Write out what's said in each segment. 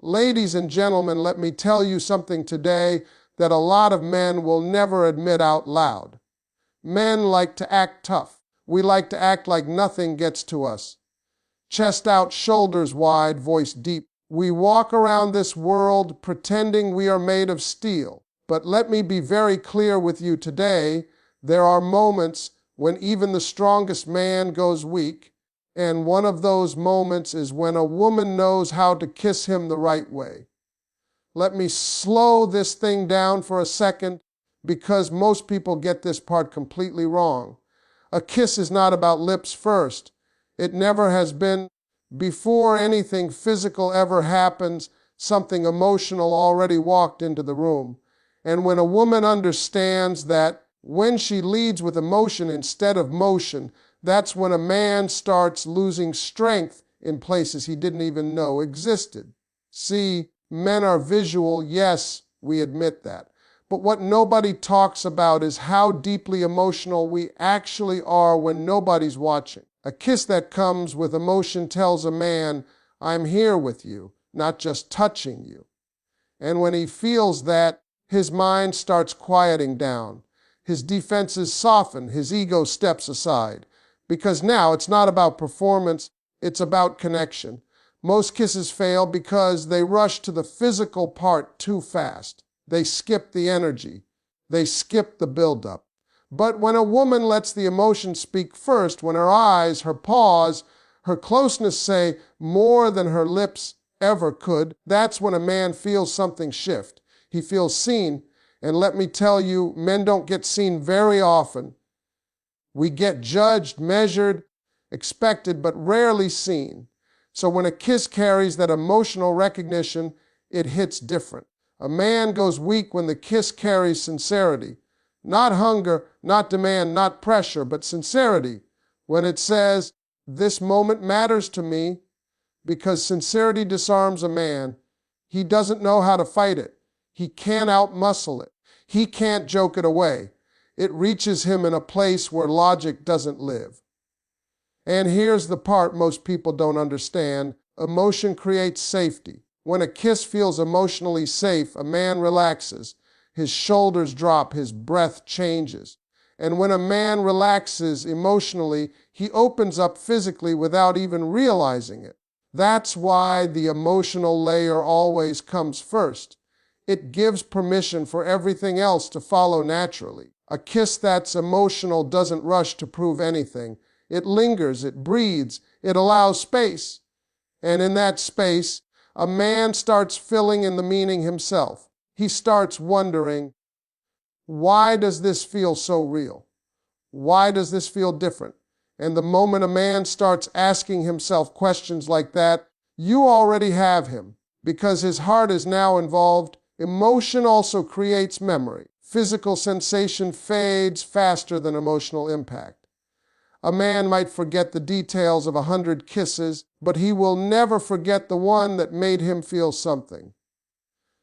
Ladies and gentlemen, let me tell you something today that a lot of men will never admit out loud. Men like to act tough. We like to act like nothing gets to us. Chest out, shoulders wide, voice deep. We walk around this world pretending we are made of steel. But let me be very clear with you today. There are moments when even the strongest man goes weak. And one of those moments is when a woman knows how to kiss him the right way. Let me slow this thing down for a second because most people get this part completely wrong. A kiss is not about lips first. It never has been. Before anything physical ever happens, something emotional already walked into the room. And when a woman understands that when she leads with emotion instead of motion, that's when a man starts losing strength in places he didn't even know existed. See, men are visual, yes, we admit that. But what nobody talks about is how deeply emotional we actually are when nobody's watching. A kiss that comes with emotion tells a man, I'm here with you, not just touching you. And when he feels that, his mind starts quieting down. His defenses soften, his ego steps aside. Because now it's not about performance, it's about connection. Most kisses fail because they rush to the physical part too fast. They skip the energy. They skip the buildup. But when a woman lets the emotion speak first, when her eyes, her pause, her closeness say more than her lips ever could, that's when a man feels something shift. He feels seen. And let me tell you, men don't get seen very often. We get judged, measured, expected, but rarely seen. So when a kiss carries that emotional recognition, it hits different. A man goes weak when the kiss carries sincerity. Not hunger, not demand, not pressure, but sincerity. When it says, this moment matters to me, because sincerity disarms a man. He doesn't know how to fight it. He can't outmuscle it. He can't joke it away. It reaches him in a place where logic doesn't live. And here's the part most people don't understand. Emotion creates safety. When a kiss feels emotionally safe, a man relaxes. His shoulders drop, his breath changes. And when a man relaxes emotionally, he opens up physically without even realizing it. That's why the emotional layer always comes first. It gives permission for everything else to follow naturally. A kiss that's emotional doesn't rush to prove anything. It lingers, it breathes, it allows space. And in that space, a man starts filling in the meaning himself. He starts wondering, why does this feel so real? Why does this feel different? And the moment a man starts asking himself questions like that, you already have him, because his heart is now involved. Emotion also creates memory. Physical sensation fades faster than emotional impact. A man might forget the details of 100 kisses, but he will never forget the one that made him feel something.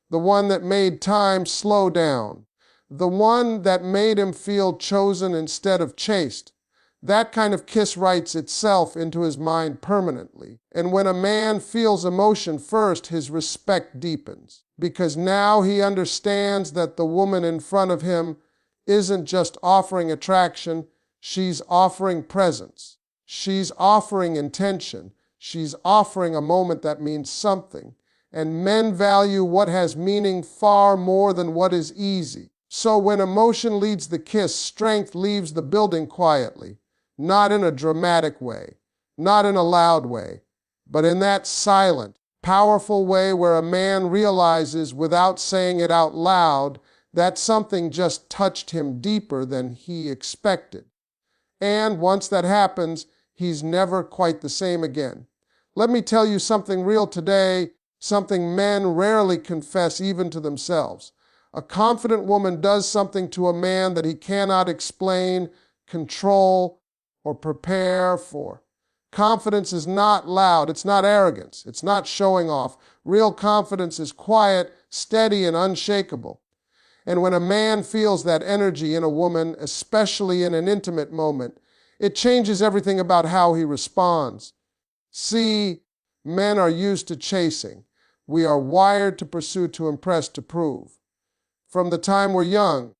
The one that made time slow down. The one that made him feel chosen instead of chased. That kind of kiss writes itself into his mind permanently. And when a man feels emotion first, his respect deepens. Because now he understands that the woman in front of him isn't just offering attraction, she's offering presence. She's offering intention. She's offering a moment that means something. And men value what has meaning far more than what is easy. So when emotion leads the kiss, strength leaves the building quietly. Not in a dramatic way, not in a loud way, but in that silent, powerful way where a man realizes without saying it out loud that something just touched him deeper than he expected. And once that happens, he's never quite the same again. Let me tell you something real today, something men rarely confess even to themselves. A confident woman does something to a man that he cannot explain, control, or prepare for. Confidence is not loud. It's not arrogance. It's not showing off. Real confidence is quiet, steady, and unshakable. And when a man feels that energy in a woman, especially in an intimate moment, it changes everything about how he responds. See, men are used to chasing. We are wired to pursue, to impress, to prove. From the time we're young,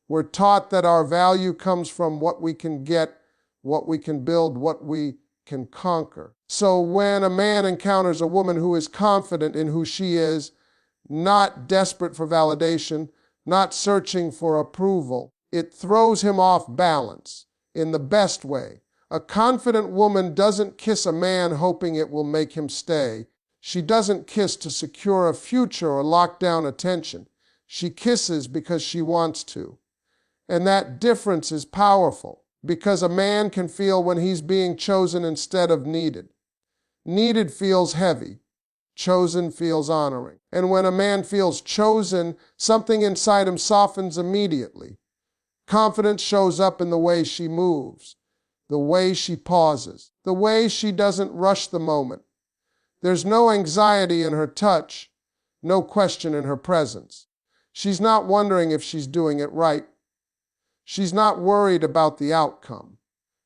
we're taught that our value comes from what we can get, what we can build, what we can conquer. So when a man encounters a woman who is confident in who she is, not desperate for validation, not searching for approval, it throws him off balance in the best way. A confident woman doesn't kiss a man hoping it will make him stay. She doesn't kiss to secure a future or lock down attention. She kisses because she wants to. And that difference is powerful, because a man can feel when he's being chosen instead of needed. Needed feels heavy. Chosen feels honoring. And when a man feels chosen, something inside him softens immediately. Confidence shows up in the way she moves, the way she pauses, the way she doesn't rush the moment. There's no anxiety in her touch, no question in her presence. She's not wondering if she's doing it right. She's not worried about the outcome.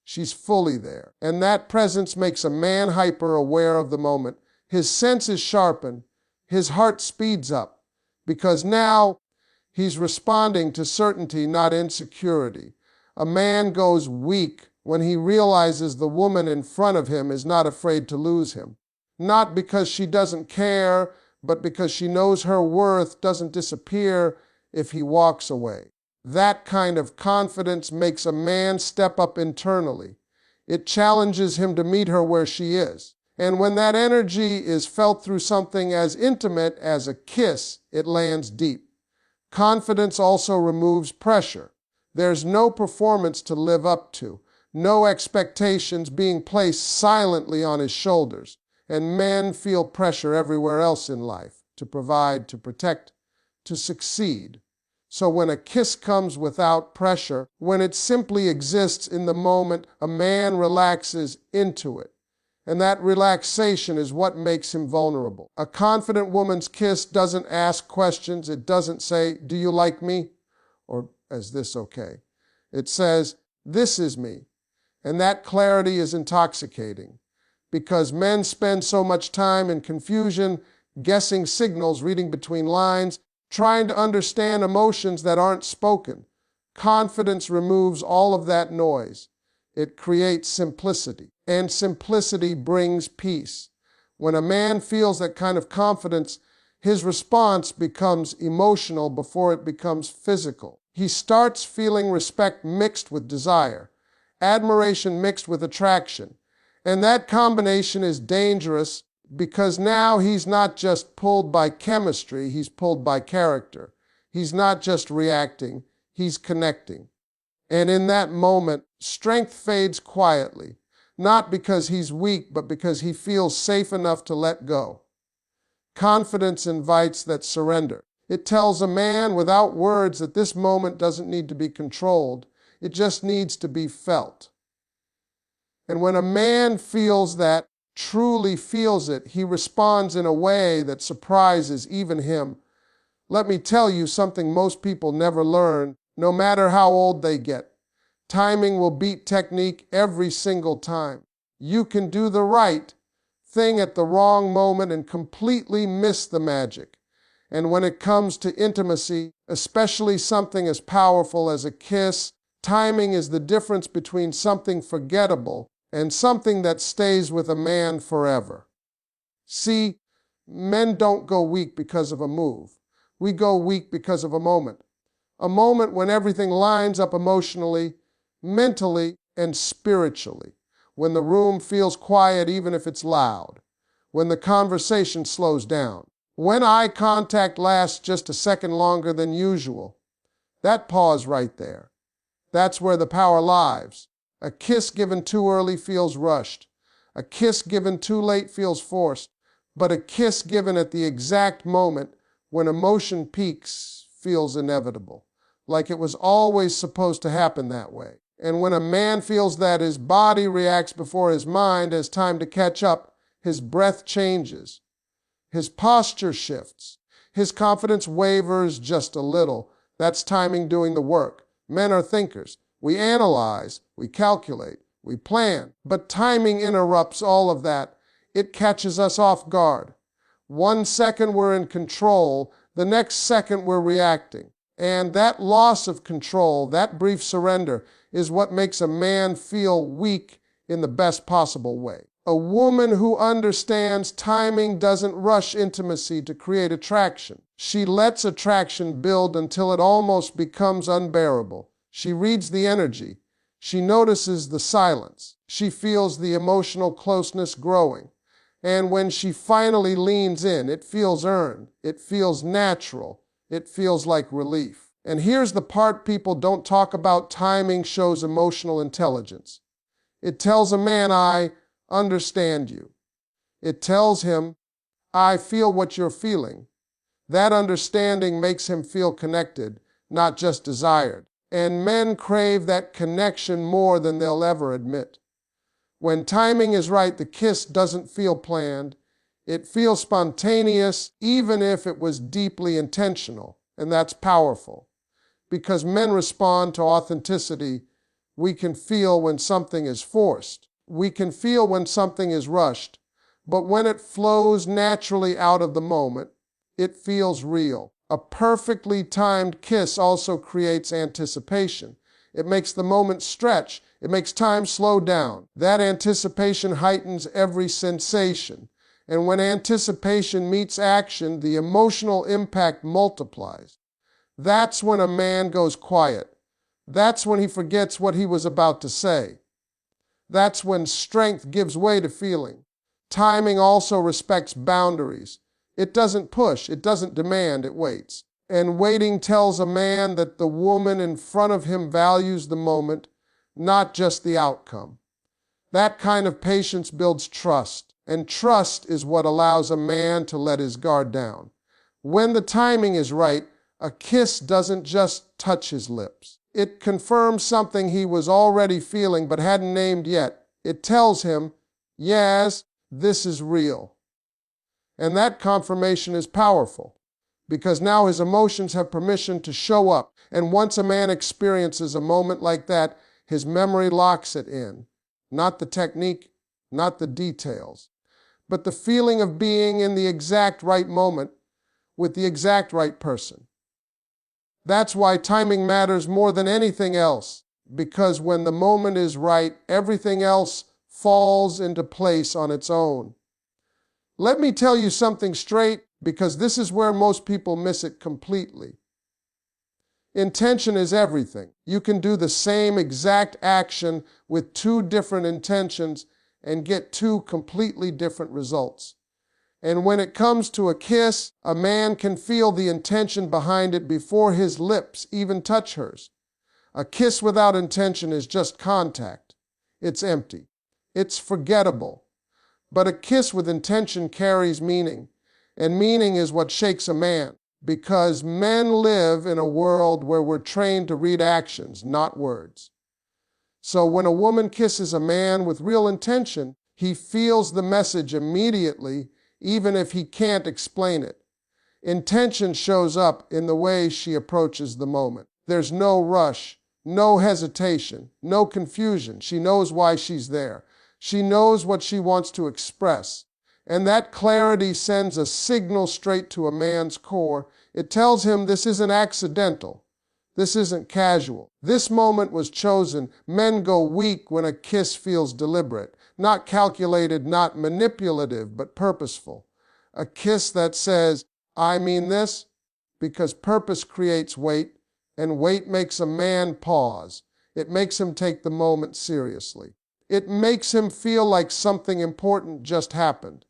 She's fully there. And that presence makes a man hyper-aware of the moment. His senses sharpen, his heart speeds up, because now he's responding to certainty, not insecurity. A man goes weak when he realizes the woman in front of him is not afraid to lose him. Not because she doesn't care, but because she knows her worth doesn't disappear if he walks away. That kind of confidence makes a man step up internally. It challenges him to meet her where she is. And when that energy is felt through something as intimate as a kiss, it lands deep. Confidence also removes pressure. There's no performance to live up to, no expectations being placed silently on his shoulders. And men feel pressure everywhere else in life, to provide, to protect, to succeed. So when a kiss comes without pressure, when it simply exists in the moment, a man relaxes into it. And that relaxation is what makes him vulnerable. A confident woman's kiss doesn't ask questions. It doesn't say, "Do you like me?" Or, "Is this okay?" It says, "This is me." And that clarity is intoxicating, because men spend so much time in confusion, guessing signals, reading between lines, trying to understand emotions that aren't spoken. Confidence removes all of that noise. It creates simplicity, and simplicity brings peace. When a man feels that kind of confidence, his response becomes emotional before it becomes physical. He starts feeling respect mixed with desire, admiration mixed with attraction. And that combination is dangerous, because now he's not just pulled by chemistry, he's pulled by character. He's not just reacting, he's connecting. And in that moment, strength fades quietly, not because he's weak, but because he feels safe enough to let go. Confidence invites that surrender. It tells a man without words that this moment doesn't need to be controlled. It just needs to be felt. And when a man feels that, truly feels it, he responds in a way that surprises even him. Let me tell you something most people never learn, no matter how old they get. Timing will beat technique every single time. You can do the right thing at the wrong moment and completely miss the magic. And when it comes to intimacy, especially something as powerful as a kiss, timing is the difference between something forgettable and something that stays with a man forever. See, men don't go weak because of a move. We go weak because of a moment. A moment when everything lines up emotionally, mentally, and spiritually. When the room feels quiet even if it's loud. When the conversation slows down. When eye contact lasts just a second longer than usual. That pause right there. That's where the power lies. A kiss given too early feels rushed. A kiss given too late feels forced. But a kiss given at the exact moment when emotion peaks feels inevitable. Like it was always supposed to happen that way. And when a man feels that, his body reacts before his mind has time to catch up. His breath changes. His posture shifts. His confidence wavers just a little. That's timing doing the work. Men are thinkers. We analyze, we calculate, we plan. But timing interrupts all of that. It catches us off guard. One second we're in control, the next second we're reacting. And that loss of control, that brief surrender, is what makes a man feel weak in the best possible way. A woman who understands timing doesn't rush intimacy to create attraction. She lets attraction build until it almost becomes unbearable. She reads the energy. She notices the silence. She feels the emotional closeness growing. And when she finally leans in, it feels earned. It feels natural. It feels like relief. And here's the part people don't talk about. Timing shows emotional intelligence. It tells a man, I understand you. It tells him, I feel what you're feeling. That understanding makes him feel connected, not just desired. And men crave that connection more than they'll ever admit. When timing is right, the kiss doesn't feel planned. It feels spontaneous, even if it was deeply intentional. And that's powerful. Because men respond to authenticity. We can feel when something is forced. We can feel when something is rushed. But when it flows naturally out of the moment, it feels real. A perfectly timed kiss also creates anticipation. It makes the moment stretch. It makes time slow down. That anticipation heightens every sensation. And when anticipation meets action, the emotional impact multiplies. That's when a man goes quiet. That's when he forgets what he was about to say. That's when strength gives way to feeling. Timing also respects boundaries. It doesn't push, it doesn't demand, it waits. And waiting tells a man that the woman in front of him values the moment, not just the outcome. That kind of patience builds trust, and trust is what allows a man to let his guard down. When the timing is right, a kiss doesn't just touch his lips. It confirms something he was already feeling but hadn't named yet. It tells him, yes, this is real. And that confirmation is powerful, because now his emotions have permission to show up. And once a man experiences a moment like that, his memory locks it in. Not the technique, not the details, but the feeling of being in the exact right moment with the exact right person. That's why timing matters more than anything else, because when the moment is right, everything else falls into place on its own. Let me tell you something straight, because this is where most people miss it completely. Intention is everything. You can do the same exact action with two different intentions and get two completely different results. And when it comes to a kiss, a man can feel the intention behind it before his lips even touch hers. A kiss without intention is just contact. It's empty. It's forgettable. But a kiss with intention carries meaning, and meaning is what shakes a man. Because men live in a world where we're trained to read actions, not words. So when a woman kisses a man with real intention, he feels the message immediately, even if he can't explain it. Intention shows up in the way she approaches the moment. There's no rush, no hesitation, no confusion. She knows why she's there. She knows what she wants to express. And that clarity sends a signal straight to a man's core. It tells him this isn't accidental. This isn't casual. This moment was chosen. Men go weak when a kiss feels deliberate, not calculated, not manipulative, but purposeful. A kiss that says, I mean this, because purpose creates weight, and weight makes a man pause. It makes him take the moment seriously. It makes him feel like something important just happened.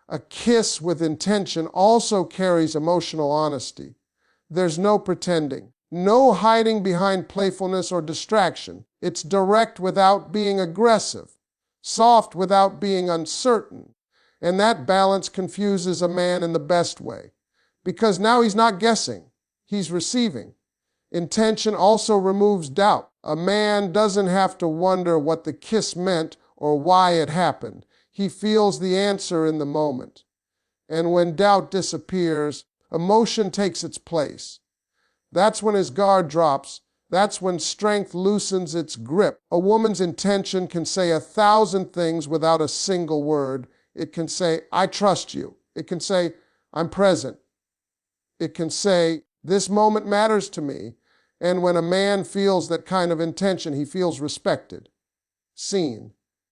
A kiss with intention also carries emotional honesty. There's no pretending, no hiding behind playfulness or distraction. It's direct without being aggressive, soft without being uncertain. And that balance confuses a man in the best way, because now he's not guessing, he's receiving. Intention also removes doubt. A man doesn't have to wonder what the kiss meant or why it happened. He feels the answer in the moment. And when doubt disappears, emotion takes its place. That's when his guard drops. That's when strength loosens its grip. A woman's intention can say 1,000 things without a single word. It can say, I trust you. It can say, I'm present. It can say, this moment matters to me. And when a man feels that kind of intention, he feels respected, seen,